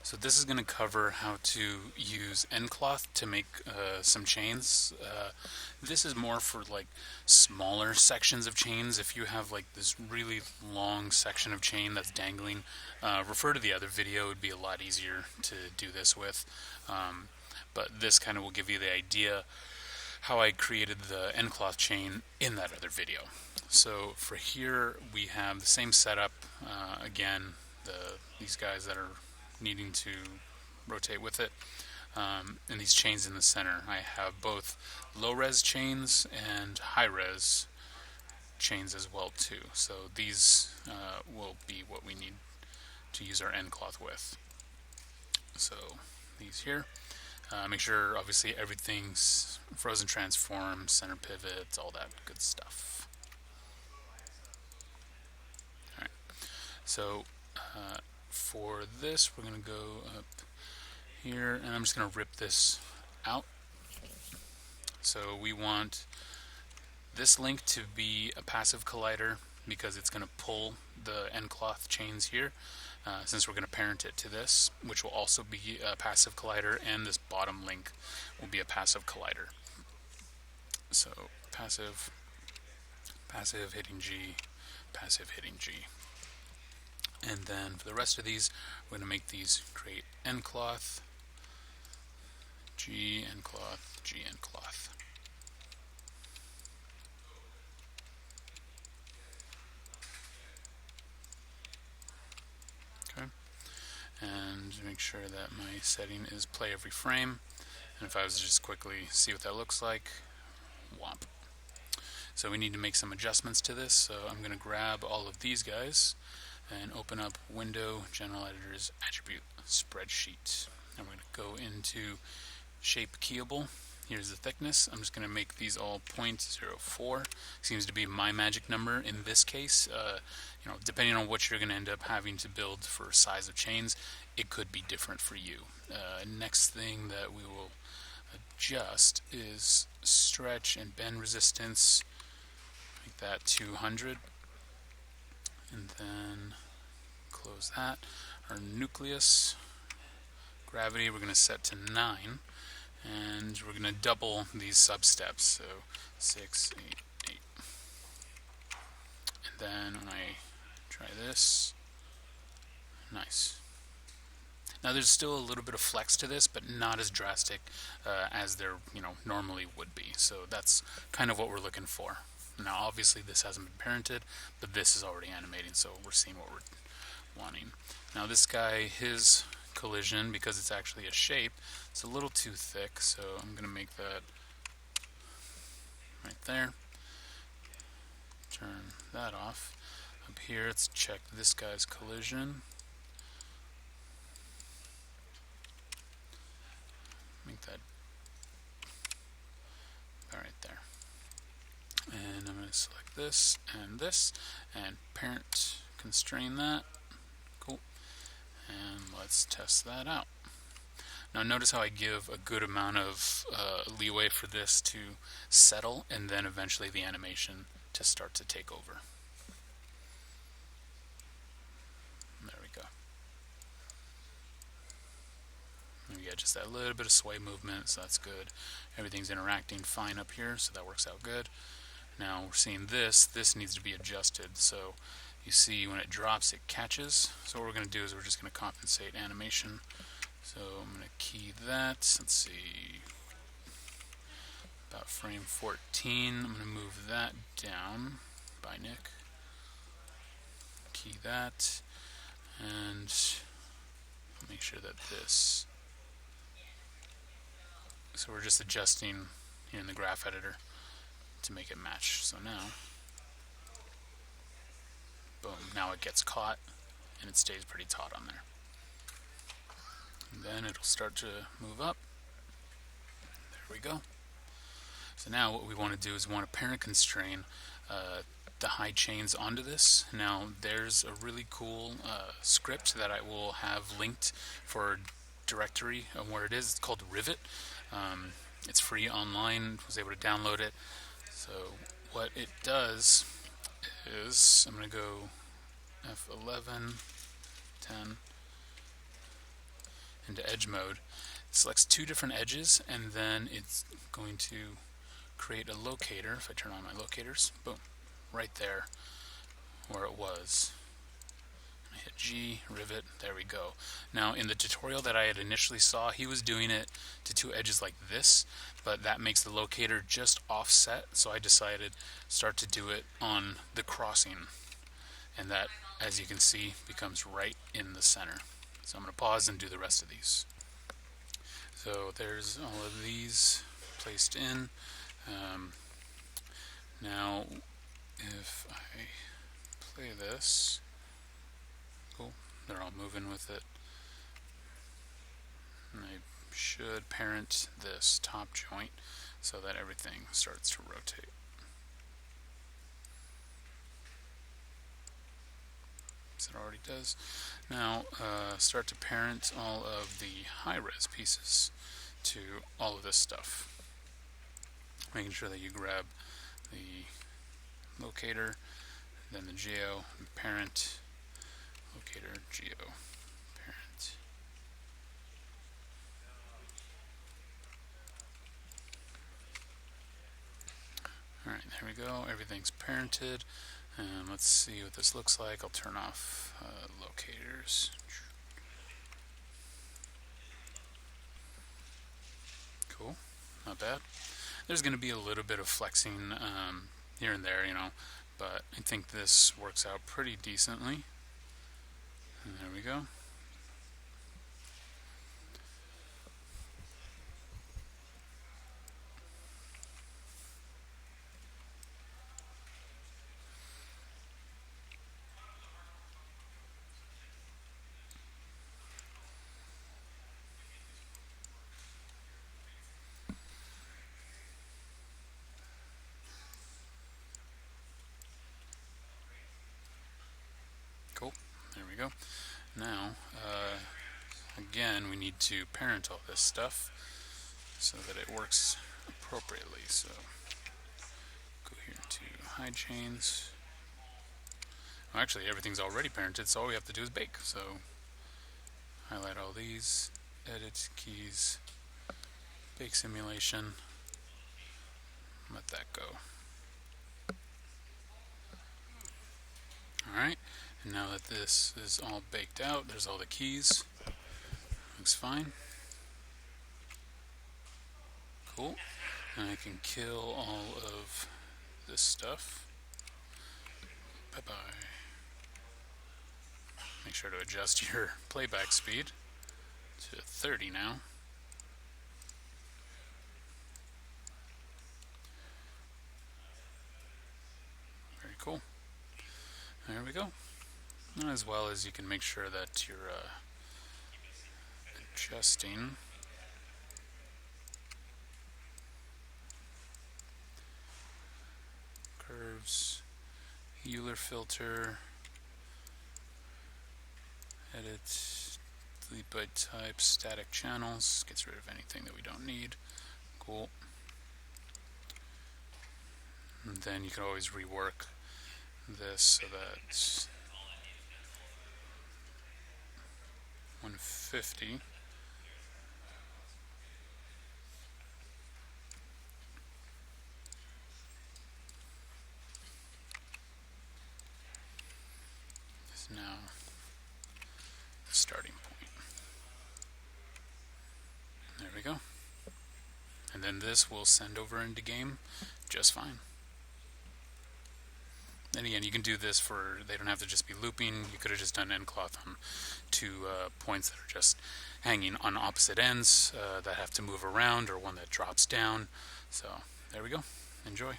So this is going to cover how to use ncloth to make some chains. This is more for like smaller sections of chains. If you have like this really long section of chain that's dangling, refer to the other video. It would be a lot easier to do this with. But this kind of will give you the idea how I created the ncloth chain in that other video. So for here we have the same setup. Again, these guys that are needing to rotate with it, and these chains in the center. I have both low res chains and high res chains as well too. So these will be what we need to use our ncloth with. So these here. Make sure obviously everything's frozen transform, center pivots, all that good stuff. Alright, so for this we're going to go up here and I'm just going to rip this out. So we want this link to be a passive collider because it's going to pull the ncloth chains here. Since we're going to parent it to this, which will also be a passive collider, and this bottom link will be a passive collider. So passive, passive hitting G, passive hitting G. And then for the rest of these, we're going to make these create ncloth, G ncloth, G ncloth. And make sure that my setting is play every frame, and if I was to just quickly see what that looks like, whomp. So we need to make some adjustments to this, so I'm going to grab all of these guys and open up Window, General Editors, Attribute, Spreadsheet. And we're going to go into Shape Keyable. Here's the thickness. I'm just going to make these all 0.04. Seems to be my magic number in this case. Depending on what you're going to end up having to build for size of chains, it could be different for you. Next thing that we will adjust is stretch and bend resistance. Make that 200. And then close that. Our nucleus, gravity, we're going to set to 9. And we're going to double these sub-steps, so 6, 8, 8. And then when I try this, nice. Now there's still a little bit of flex to this, but not as drastic as there normally would be. So that's kind of what we're looking for. Now obviously this hasn't been parented, but this is already animating, so we're seeing what we're wanting. Now this guy, his collision, because it's actually a shape, it's a little too thick, so I'm going to make that right there. Turn that off. Up here, let's check this guy's collision. Make that about right there. And I'm going to select this, and parent constrain that. Cool. And let's test that out. Now notice how I give a good amount of leeway for this to settle, and then eventually the animation to start to take over. There we go. And we get just that little bit of sway movement, so that's good. Everything's interacting fine up here, so that works out good. Now we're seeing this needs to be adjusted, so you see when it drops it catches. So what we're going to do is we're just going to compensate animation. So I'm going to key that, let's see, about frame 14. I'm going to move that down by Nick. Key that, and make sure that this, so we're just adjusting here in the graph editor to make it match. So now, boom, now it gets caught and it stays pretty taut on there. And then it'll start to move up. There we go. So now what we want to do is we want to parent constrain the high chains onto this. Now there's a really cool script that I will have linked for directory of where it is. It's called Rivet. It's free online. I was able to download it. So what it does is, I'm going to go F11, 10. into edge mode. It selects two different edges, and then it's going to create a locator. If I turn on my locators, boom, right there where it was. I hit G, rivet, there we go. Now in the tutorial that I had initially saw, he was doing it to two edges like this, but that makes the locator just offset, so I decided start to do it on the crossing, and that, as you can see, becomes right in the center. So I'm going to pause and do the rest of these. So there's all of these placed in. Now if I play this, cool, they're all moving with it. And I should parent this top joint so that everything starts to rotate. As it already does. Now start to parent all of the high-res pieces to all of this stuff. Making sure that you grab the locator, then the geo, parent, locator, geo, parent. Alright, there we go. Everything's parented. And let's see what this looks like. I'll turn off locators. Cool. Not bad. There's going to be a little bit of flexing here and there, but I think this works out pretty decently. And there we go. Cool. There we go. Now, again, we need to parent all this stuff so that it works appropriately. So, go here to hide chains. Well, actually, everything's already parented, so all we have to do is bake. So, highlight all these, edit keys, bake simulation, let that go. Alright, and now that this is all baked out, there's all the keys. Looks fine. Cool. And I can kill all of this stuff. Bye-bye. Make sure to adjust your playback speed to 30 now. Very cool. There we go. As well as you can make sure that you're adjusting curves, Euler filter, edit, delete by type, static channels, gets rid of anything that we don't need. Cool. And then you can always rework this so that 150 is now the starting point. There we go. And then this will send over into game just fine. And again, you can do this they don't have to just be looping. You could have just done ncloth on two points that are just hanging on opposite ends that have to move around, or one that drops down. So there we go. Enjoy.